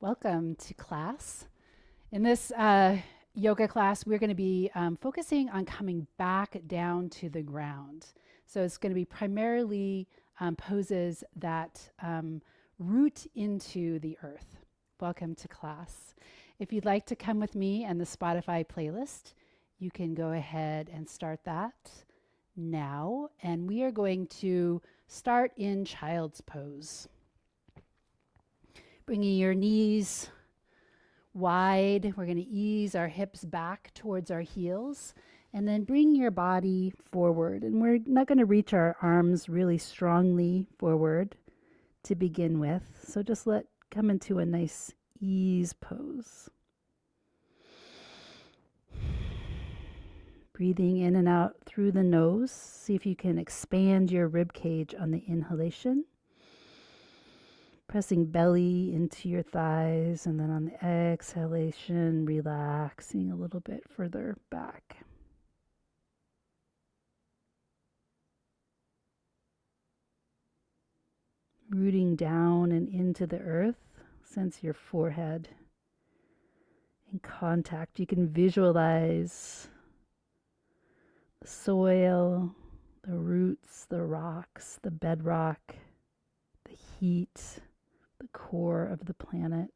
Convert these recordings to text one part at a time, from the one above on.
Welcome to class. In this yoga class, we're going to be focusing on coming back down to the ground. So it's going to be primarily poses that root into the earth. Welcome to class. If you'd like to come with me and the Spotify playlist, you can go ahead and start that now. And we are going to start in child's pose. Bringing your knees wide. We're going to ease our hips back towards our heels and then bring your body forward. And we're not going to reach our arms really strongly forward to begin with. So just come into a nice ease pose. Breathing in and out through the nose. See if you can expand your rib cage on the inhalation. Pressing belly into your thighs, and then on the exhalation, relaxing a little bit further back. Rooting down and into the earth, sense your forehead in contact. You can visualize the soil, the roots, the rocks, the bedrock, the heat, the core of the planet.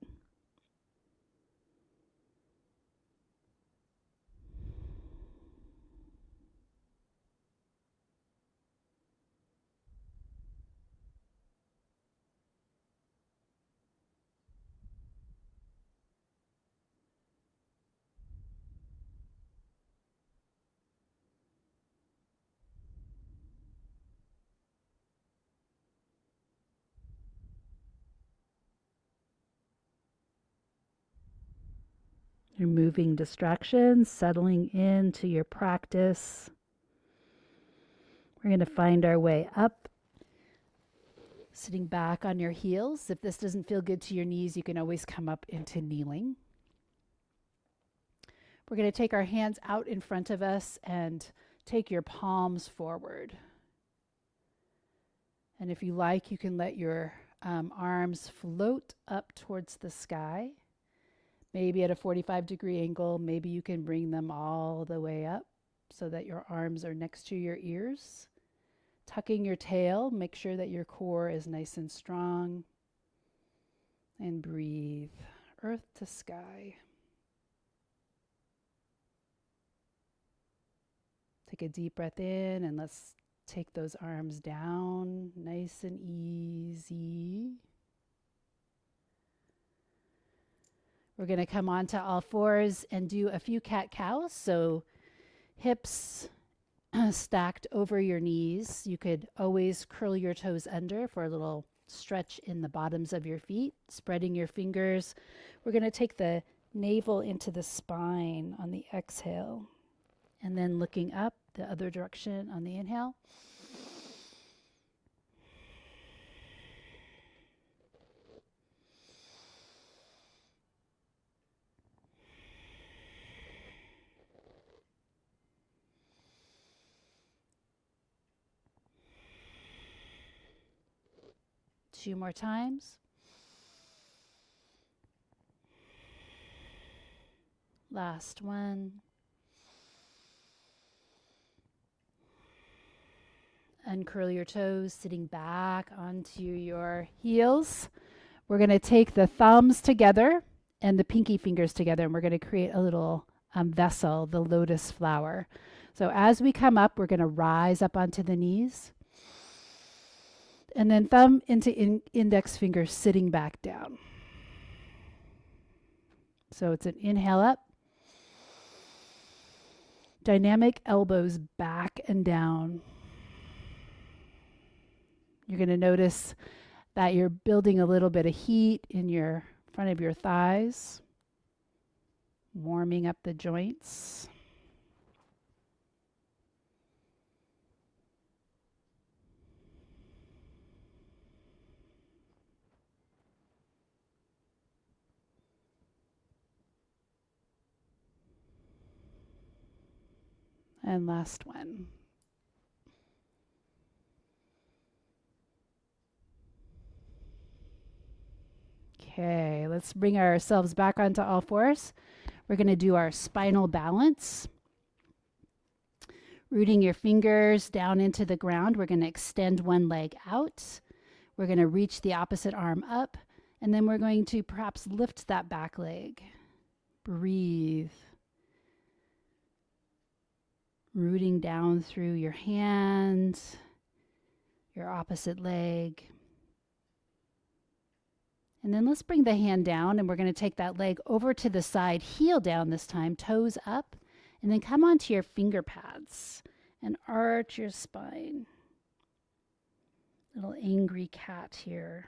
Removing distractions, settling into your practice. We're going to find our way up, sitting back on your heels. If this doesn't feel good to your knees, you can always come up into kneeling. We're going to take our hands out in front of us and take your palms forward. And if you like, you can let your arms float up towards the sky, maybe at a 45-degree angle. Maybe you can bring them all the way up so that your arms are next to your ears. Tucking your tail, make sure that your core is nice and strong. And breathe, earth to sky. Take a deep breath in and let's take those arms down, nice and easy. We're going to come onto all fours and do a few cat-cows. So hips stacked over your knees. You could always curl your toes under for a little stretch in the bottoms of your feet, spreading your fingers. We're going to take the navel into the spine on the exhale, and then looking up the other direction on the inhale. Two more times. Last one. Uncurl your toes, sitting back onto your heels. We're going to take the thumbs together and the pinky fingers together, and we're going to create a little vessel, the lotus flower. So as we come up, we're going to rise up onto the knees. And then thumb into index finger sitting back down. So it's an inhale up. Dynamic elbows back and down. You're going to notice that you're building a little bit of heat in your front of your thighs, warming up the joints. And last one. Okay, let's bring ourselves back onto all fours. We're going to do our spinal balance. Rooting your fingers down into the ground, we're going to extend one leg out. We're going to reach the opposite arm up, and then we're going to perhaps lift that back leg. Breathe. Rooting down through your hand, your opposite leg. And then let's bring the hand down, and we're going to take that leg over to the side, heel down this time, toes up, and then come onto your finger pads and arch your spine. Little angry cat here.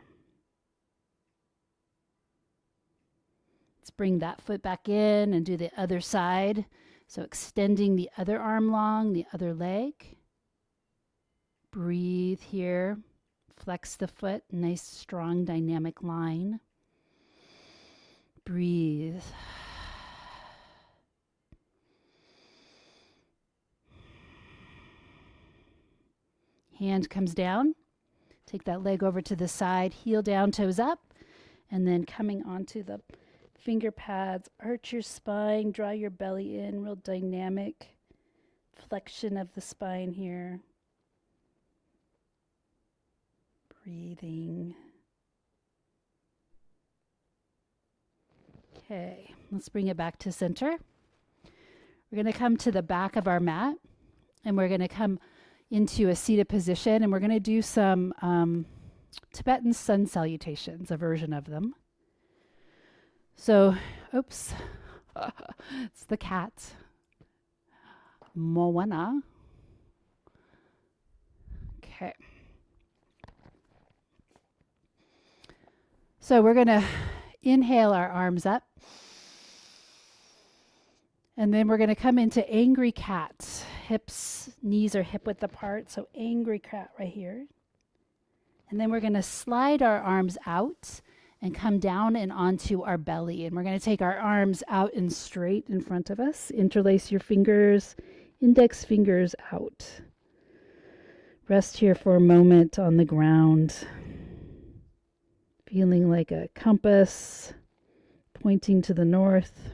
Let's bring that foot back in and do the other side. So extending the other arm long, the other leg. Breathe here. Flex the foot, nice, strong, dynamic line. Breathe. Hand comes down. Take that leg over to the side, heel down, toes up, and then coming onto the finger pads, arch your spine, draw your belly in, real dynamic flexion of the spine here. Breathing. Okay, let's bring it back to center. We're going to come to the back of our mat, and we're going to come into a seated position, and we're going to do some Tibetan sun salutations, a version of them. So, oops, it's the cat. Moana. Okay. So we're going to inhale our arms up. And then we're going to come into angry cat. Hips, knees are hip width apart. So angry cat right here. And then we're going to slide our arms out and come down and onto our belly. And we're going to take our arms out and straight in front of us. Interlace your fingers, index fingers out. Rest here for a moment on the ground. Feeling like a compass pointing to the north.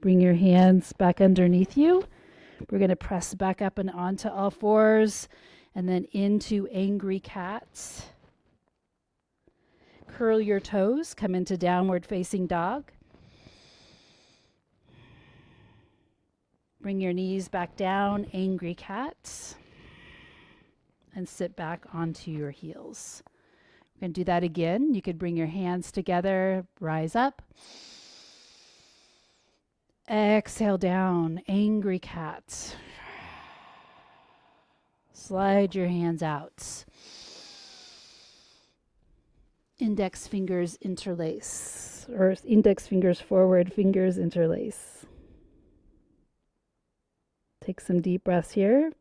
Bring your hands back underneath you. We're going to press back up and onto all fours and then into angry cats. Curl your toes, come into downward facing dog. Bring your knees back down, angry cats. And sit back onto your heels. We're going to do that again. You could bring your hands together, rise up. Exhale down, angry cat. Slide your hands out. Index fingers interlace, or index fingers forward, fingers interlace. Take some deep breaths here.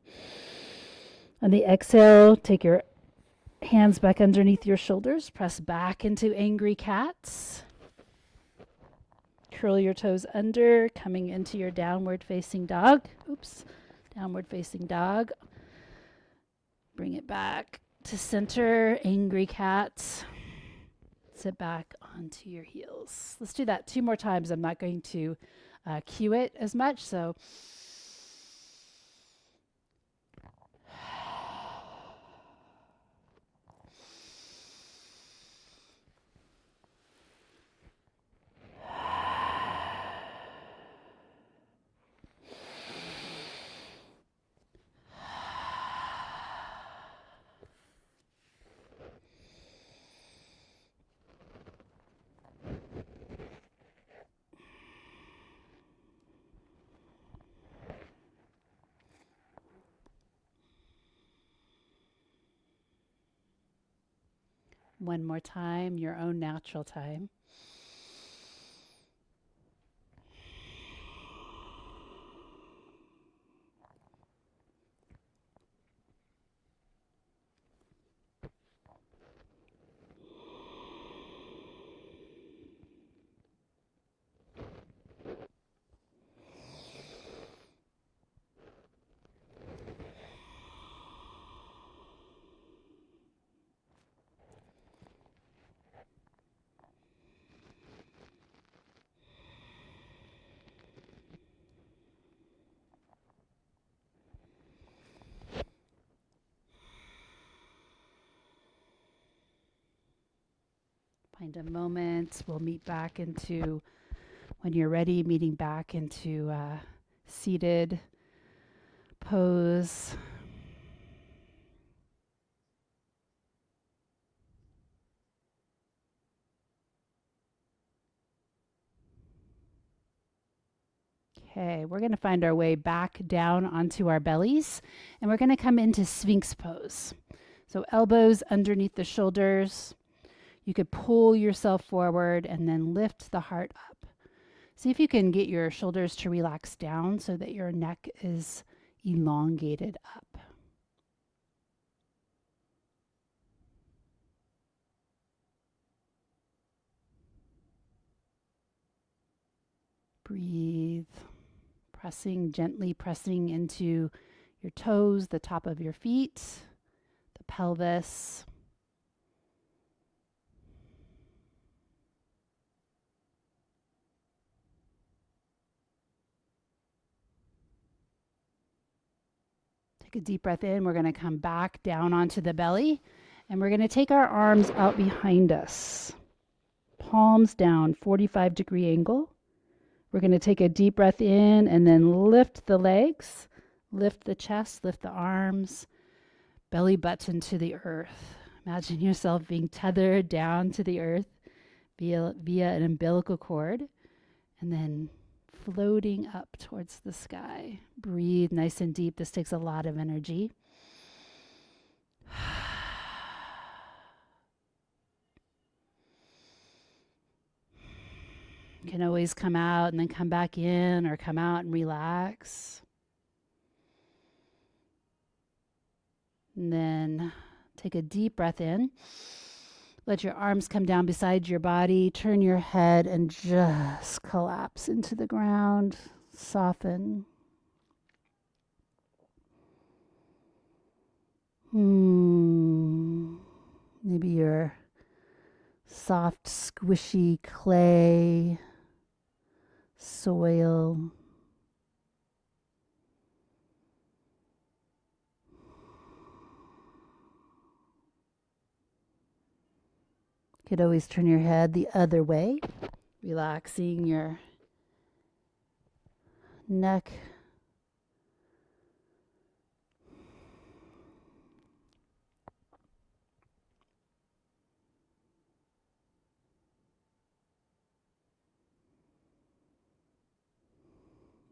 On the exhale, take your hands back underneath your shoulders. Press back into angry cats. Curl your toes under, coming into your downward facing dog. Oops, downward facing dog. Bring it back to center, angry cats. Sit back onto your heels. Let's do that 2 more times. I'm not going to cue it as much, so one more time, your own natural time. Find a moment. We'll meet back into, when you're ready, meeting back into seated pose. Okay, we're going to find our way back down onto our bellies, and we're going to come into Sphinx pose. So elbows underneath the shoulders. You could pull yourself forward and then lift the heart up. See if you can get your shoulders to relax down so that your neck is elongated up. Breathe, gently pressing into your toes, the top of your feet, the pelvis. Take a deep breath in. We're going to come back down onto the belly, and we're going to take our arms out behind us. Palms down, 45-degree angle. We're going to take a deep breath in and then lift the legs, lift the chest, lift the arms, belly button to the earth. Imagine yourself being tethered down to the earth via an umbilical cord, and then floating up towards the sky. Breathe nice and deep. This takes a lot of energy. You can always come out and then come back in, or come out and relax. And then take a deep breath in. Let your arms come down beside your body. Turn your head and just collapse into the ground. Soften. Maybe your soft, squishy clay, soil. You could always turn your head the other way, relaxing your neck.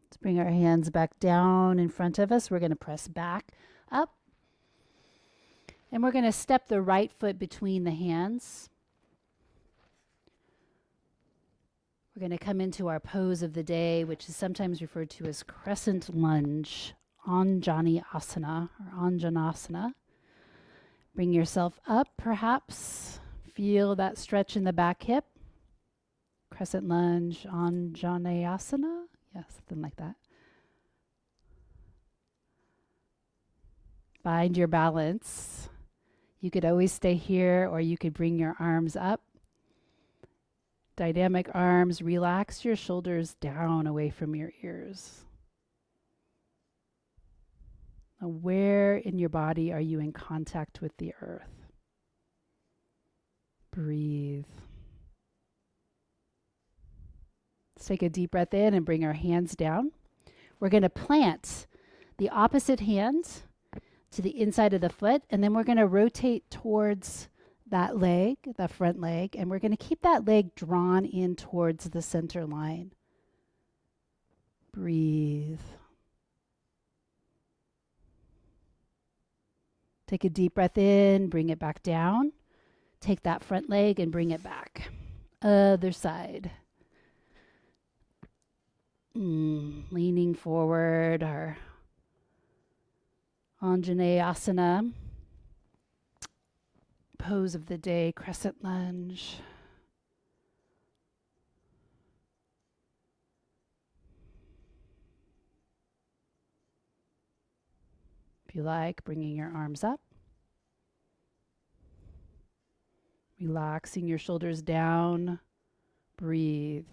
Let's bring our hands back down in front of us. We're going to press back up. And we're going to step the right foot between the hands. We're going to come into our pose of the day, which is sometimes referred to as crescent lunge, Anjani Asana or Anjanasana. Bring yourself up, perhaps. Feel that stretch in the back hip. Crescent lunge, Anjaneyasana. Yeah, something like that. Find your balance. You could always stay here, or you could bring your arms up. Dynamic arms, relax your shoulders down away from your ears. Now, where in your body are you in contact with the earth? Breathe. Let's take a deep breath in and bring our hands down. We're going to plant the opposite hand to the inside of the foot, and then we're going to rotate towards that leg, the front leg, and we're going to keep that leg drawn in towards the center line. Breathe. Take a deep breath in, bring it back down. Take that front leg and bring it back. Other side. Leaning forward, our Anjaneyasana. Pose of the day, crescent lunge. If you like, bringing your arms up. Relaxing your shoulders down. Breathe.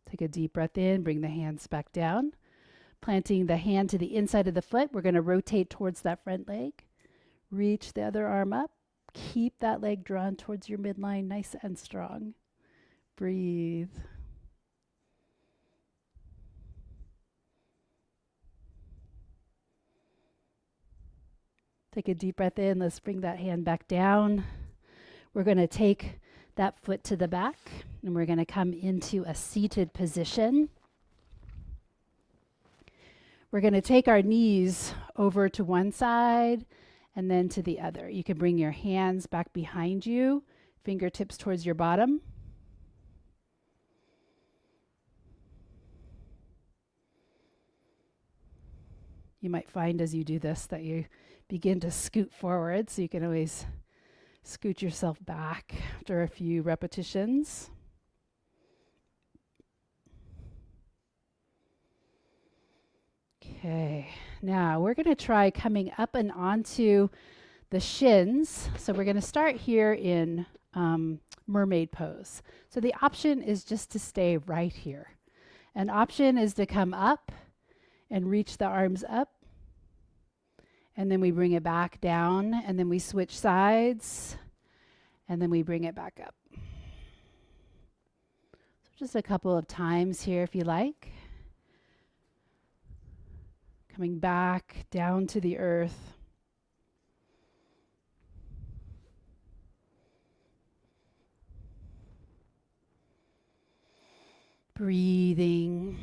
Take a deep breath in, bring the hands back down. Planting the hand to the inside of the foot, we're going to rotate towards that front leg. Reach the other arm up. Keep that leg drawn towards your midline, nice and strong. Breathe. Take a deep breath in. Let's bring that hand back down. We're going to take that foot to the back, and we're going to come into a seated position. We're going to take our knees over to one side and then to the other. You can bring your hands back behind you, fingertips towards your bottom. You might find as you do this that you begin to scoot forward, so you can always scoot yourself back after a few repetitions. Okay, now we're going to try coming up and onto the shins. So we're going to start here in mermaid pose. So the option is just to stay right here. An option is to come up and reach the arms up. And then we bring it back down, and then we switch sides, and then we bring it back up. So just a couple of times here if you like. Coming back down to the earth. Breathing.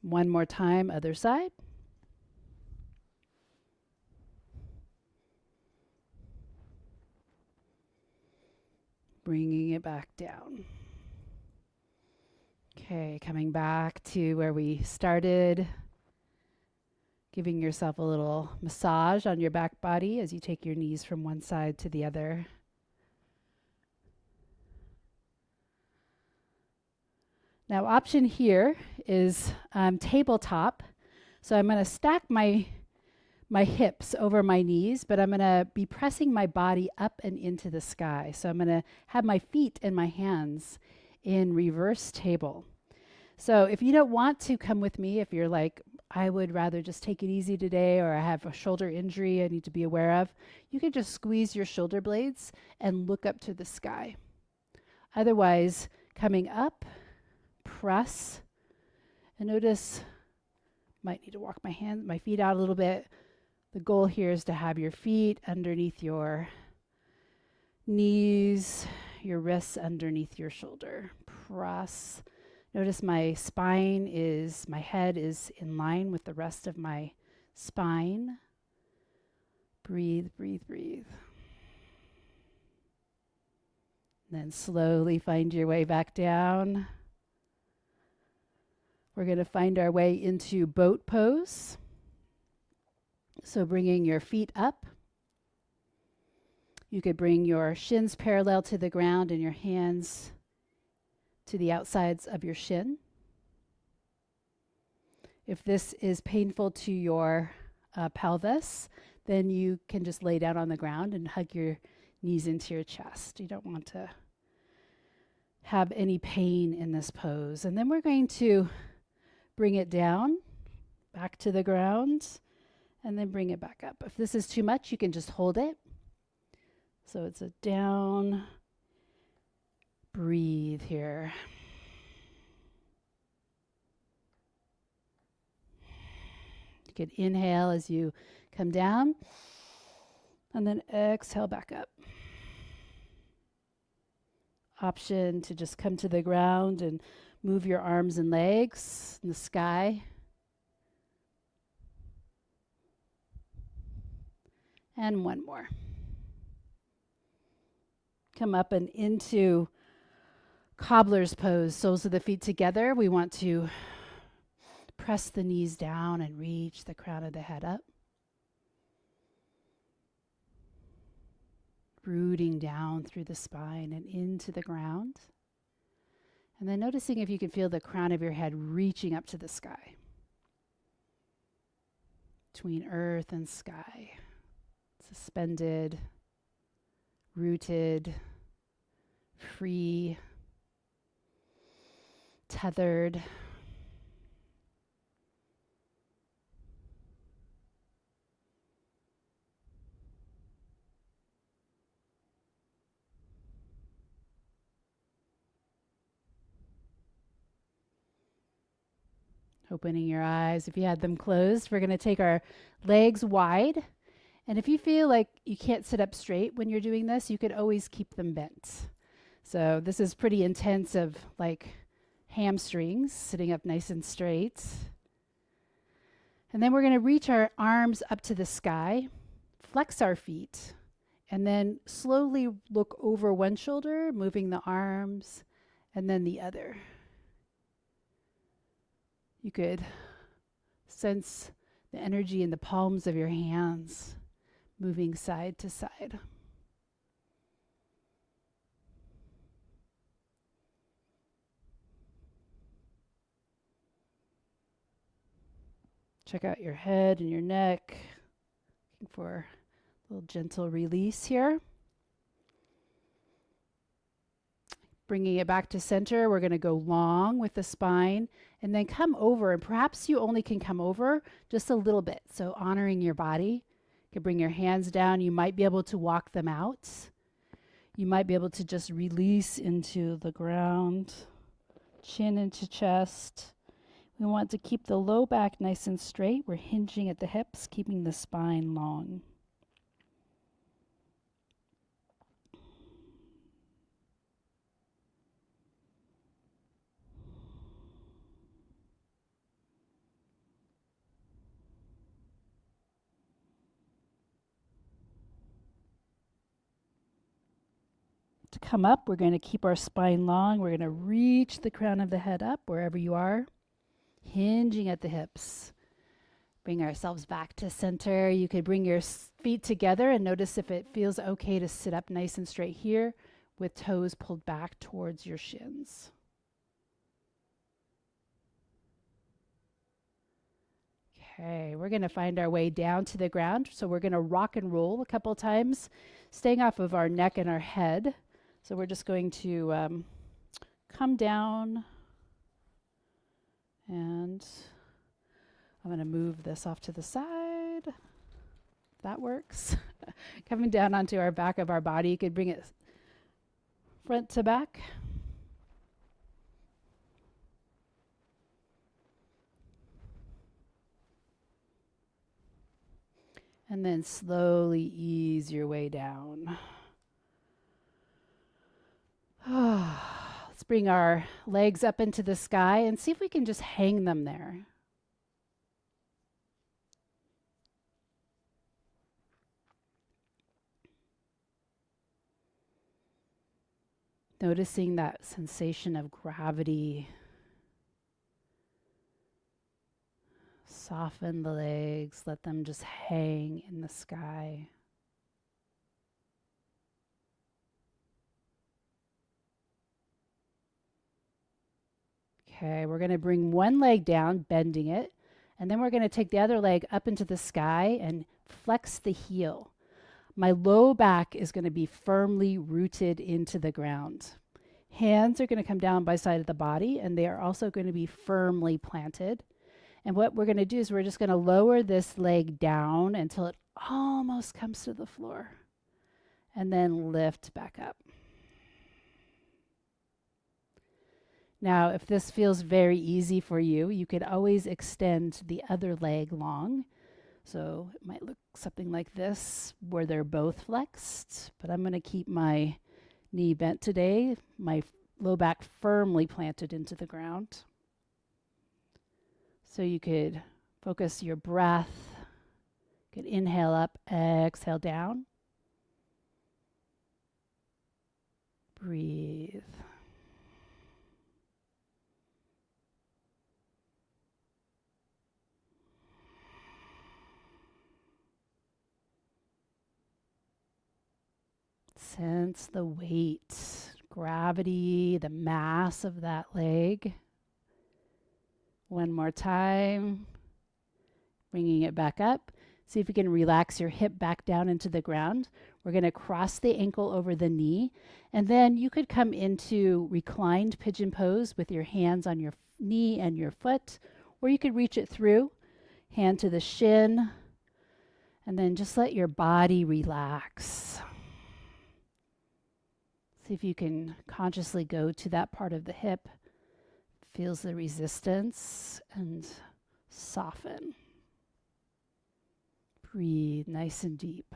One more time, other side. Bringing it back down. Okay, coming back to where we started. Giving yourself a little massage on your back body as you take your knees from one side to the other. Now, option here is tabletop. So I'm going to stack my hips over my knees, but I'm going to be pressing my body up and into the sky. So I'm going to have my feet and my hands in reverse table. So if you don't want to come with me, if you're like, I would rather just take it easy today, or I have a shoulder injury I need to be aware of, you can just squeeze your shoulder blades and look up to the sky. Otherwise, coming up, press, and notice, might need to walk my feet out a little bit. The goal here is to have your feet underneath your knees, your wrists underneath your shoulder. Press. Notice my head is in line with the rest of my spine. Breathe, breathe, breathe. Then slowly find your way back down. We're going to find our way into boat pose. So bringing your feet up. You could bring your shins parallel to the ground and your hands to the outsides of your shin. If this is painful to your pelvis, then you can just lay down on the ground and hug your knees into your chest. You don't want to have any pain in this pose. And then we're going to bring it down, back to the ground, and then bring it back up. If this is too much, you can just hold it. So it's a down, breathe here. You can inhale as you come down, and then exhale back up. Option to just come to the ground and move your arms and legs in the sky. And one more. Come up and into cobbler's pose, soles of the feet together. We want to press the knees down and reach the crown of the head up. Rooting down through the spine and into the ground. And then noticing if you can feel the crown of your head reaching up to the sky. Between earth and sky. Suspended, rooted, free, tethered. Opening your eyes if you had them closed. We're going to take our legs wide. And if you feel like you can't sit up straight when you're doing this, you could always keep them bent. So this is pretty intensive, like hamstrings, sitting up nice and straight. And then we're going to reach our arms up to the sky, flex our feet, and then slowly look over one shoulder, moving the arms, and then the other. You could sense the energy in the palms of your hands, moving side to side. Check out your head and your neck. Looking for a little gentle release here. Bringing it back to center, we're going to go long with the spine and then come over. And perhaps you only can come over just a little bit. So honoring your body. You can bring your hands down. You might be able to walk them out. You might be able to just release into the ground, chin into chest. We want to keep the low back nice and straight. We're hinging at the hips, keeping the spine long. To come up, we're going to keep our spine long. We're going to reach the crown of the head up wherever you are, hinging at the hips. Bring ourselves back to center. You could bring your feet together and notice if it feels okay to sit up nice and straight here with toes pulled back towards your shins. Okay, we're going to find our way down to the ground. So we're going to rock and roll a couple times, staying off of our neck and our head. So we're just going to come down, and I'm going to move this off to the side. That works. Coming down onto our back of our body. You could bring it front to back. And then slowly ease your way down. Let's bring our legs up into the sky and see if we can just hang them there. Noticing that sensation of gravity. Soften the legs, let them just hang in the sky. Okay, we're going to bring one leg down, bending it, and then we're going to take the other leg up into the sky and flex the heel. My low back is going to be firmly rooted into the ground. Hands are going to come down by side of the body, and they are also going to be firmly planted. And what we're going to do is we're just going to lower this leg down until it almost comes to the floor, and then lift back up. Now, if this feels very easy for you, you could always extend the other leg long. So it might look something like this, where they're both flexed, but I'm going to keep my knee bent today, my low back firmly planted into the ground. So you could focus your breath. You could inhale up, exhale down. Breathe. Sense the weight, gravity, the mass of that leg. One more time. Bringing it back up. See if you can relax your hip back down into the ground. We're going to cross the ankle over the knee. And then you could come into reclined pigeon pose with your hands on your knee and your foot, or you could reach it through, hand to the shin, and then just let your body relax. See if you can consciously go to that part of the hip, feels the resistance, and soften. Breathe nice and deep.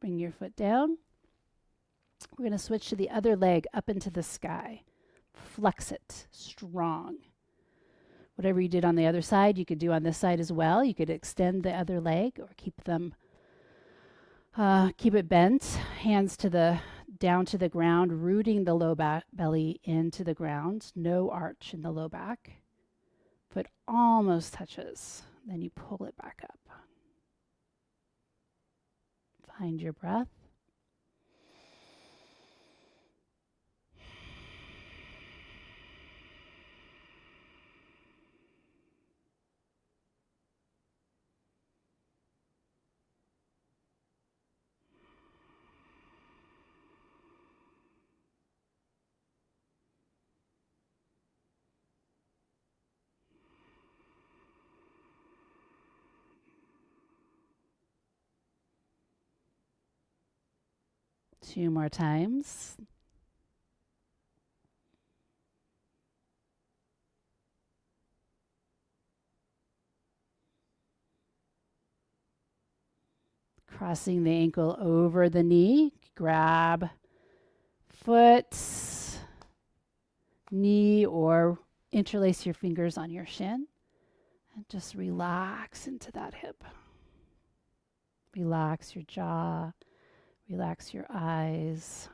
Bring your foot down. We're going to switch to the other leg up into the sky. Flex it strong. Whatever you did on the other side, you could do on this side as well. You could extend the other leg or keep it bent. Hands down to the ground, rooting the low belly into the ground. No arch in the low back. Foot almost touches. Then you pull it back up. Find your breath. Two more times. Crossing the ankle over the knee. Grab foot, knee, or interlace your fingers on your shin. And just relax into that hip. Relax your jaw. Relax your eyes.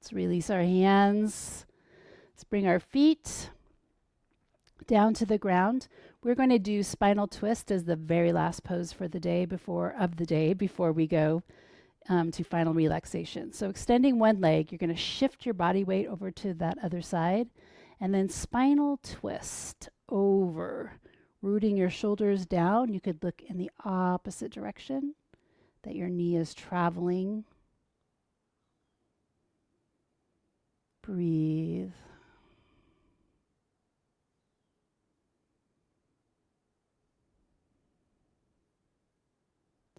Let's release our hands. Let's bring our feet down to the ground. We're going to do spinal twist as the very last pose for the day before we go to final relaxation. So extending one leg, you're going to shift your body weight over to that other side, and then spinal twist over, rooting your shoulders down. You could look in the opposite direction that your knee is traveling. Breathe.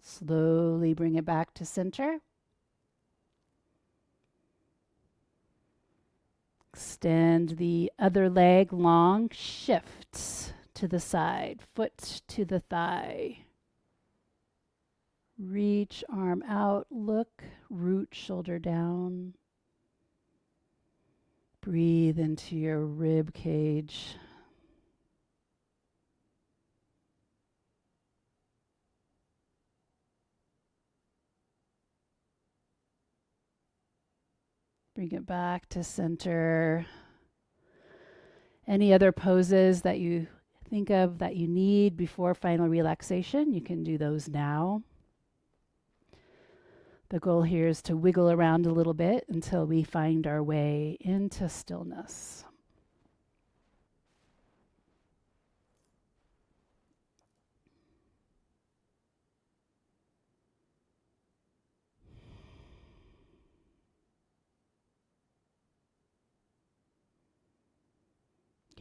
Slowly bring it back to center. Extend the other leg long, shift to the side, foot to the thigh. Reach arm out, look, root shoulder down. Breathe into your rib cage. Bring it back to center. Any other poses that you think of that you need before final relaxation, you can do those now. The goal here is to wiggle around a little bit until we find our way into stillness.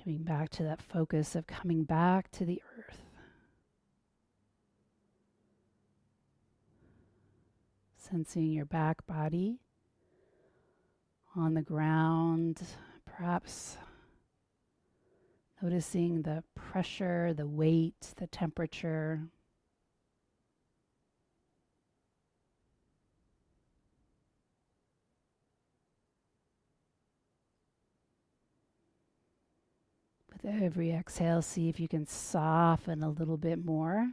Coming back to that focus of coming back to the earth. Sensing your back body on the ground, perhaps noticing the pressure, the weight, the temperature. With every exhale, see if you can soften a little bit more.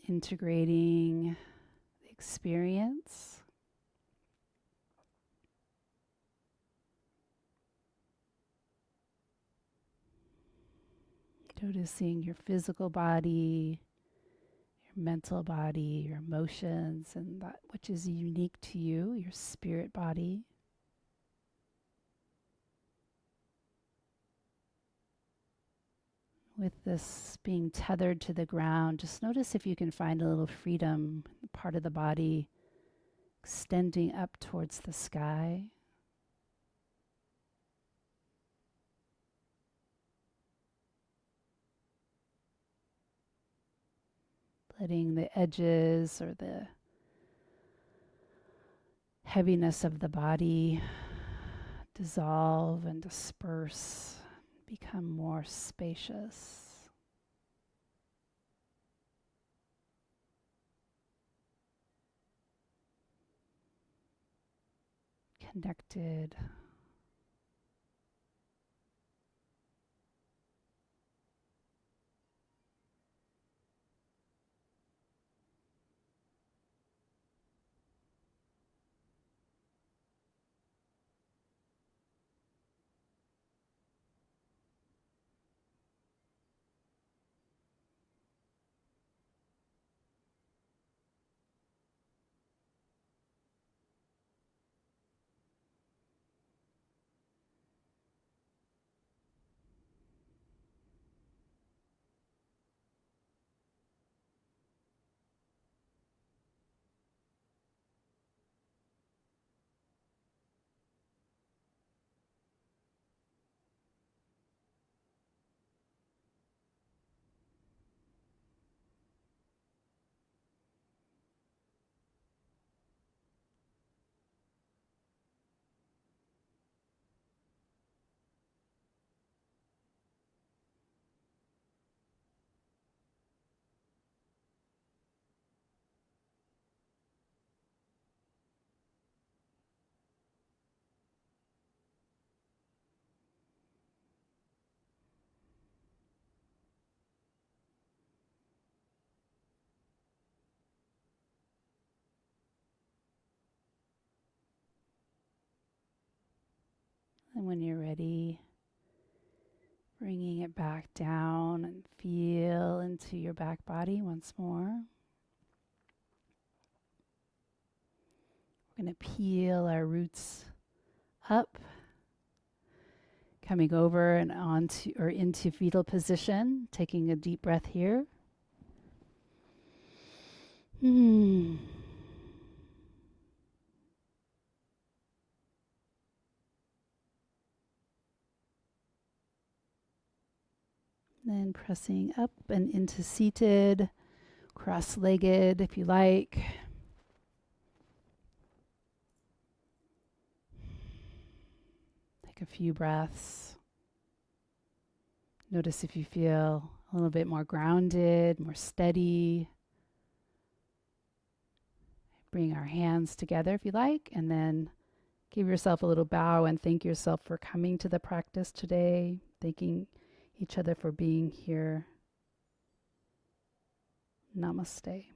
Integrating the experience. Noticing your physical body, your mental body, your emotions, and that which is unique to you, your spirit body. With this being tethered to the ground, just notice if you can find a little freedom, part of the body extending up towards the sky. Letting the edges or the heaviness of the body dissolve and disperse, become more spacious. Connected. And when you're ready, bringing it back down and feel into your back body once more. We're going to peel our roots up, coming over and onto or into fetal position, taking a deep breath here. Then pressing up and into seated, cross-legged if you like. Take a few breaths. Notice if you feel a little bit more grounded, more steady. Bring our hands together if you like, and then give yourself a little bow and thank yourself for coming to the practice today, thanking each other for being here. Namaste.